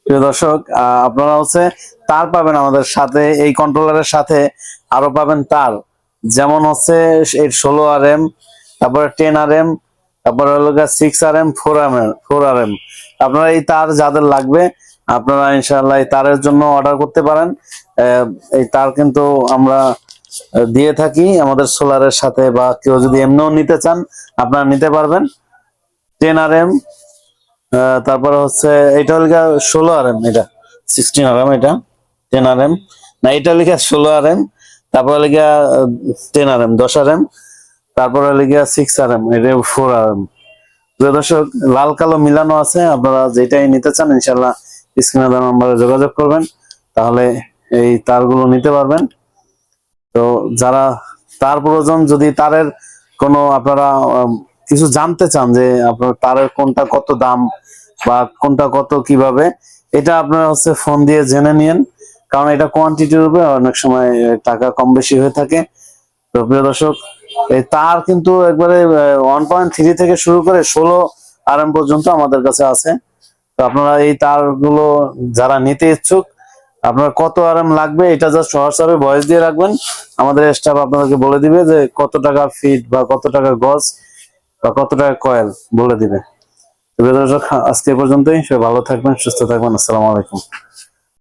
প্রিয় দর্শক, আপনারা হচ্ছে তার পাবেন আমাদের সাথে, এই কন্ট্রোলারের সাথে আরো পাবেন তার, যেমন হচ্ছে এর 16 RM, তারপরে 10 RM, তারপরে হলো 6 RM, 4 RM। আপনারা এই তার যাদের লাগবে আপনারা ইনশাআল্লাহ এই তারের জন্য অর্ডার করতে পারেন। এই তার কিন্তু আমরা দিয়ে থাকি আমাদের সোলারের সাথে, বা কেউ যদি এমনিও নিতে চান আপনারা নিতে পারবেন। 10 RM, তারপরে হচ্ছে এটা লেখা 16 RM, এটা 16 RM, এটা 10 RM না, এটা লেখা 16 RM, তারপরে লেখা 10 RM, 10 RM, তারপরে লেখা 6 RM, এটা 4 RM। প্রিয় দর্শক, লাল কালো মিলানো আছে, আপনারা যেটাই নিতে চান ইনশাল্লাহ স্ক্রিনে দেওয়া নম্বরে যোগাযোগ করবেন, তাহলে এই তারগুলো নিতে পারবেন। তো যারা তার প্রয়োজন, যদি তারের কোনো আপনারা কিছু জানতে চান যে আপনার তারের কোনটা কত দাম বা কোনটা কত কিভাবে, এটা আপনারা হচ্ছে ফোন দিয়ে জেনে নিন, কারণ এটা কোয়ান্টিটির উপরে অনেক সময় টাকা কম বেশি হয়ে থাকে। তো প্রিয় দর্শক, এই তার কিন্তু একবারে 1.3 থেকে শুরু করে 16 RM পর্যন্ত আমাদের কাছে আছে। তো আপনারা এই তারগুলো যারা নিতে ইচ্ছুক, আপনার কত RM লাগবে এটা জাস্ট হোয়াটসঅ্যাপে ভয়েস দিয়ে রাখবেন, আমাদের স্টাফ আপনাদেরকে বলে দিবে যে কত টাকা ফিট বা কত টাকা গজ বা কত টাকা কয়েল বলে দিবে। তো প্রিয় দর্শক, আজকে এ পর্যন্তই। সবাই ভালো থাকবেন, সুস্থ থাকবেন। আসসালামু আলাইকুম।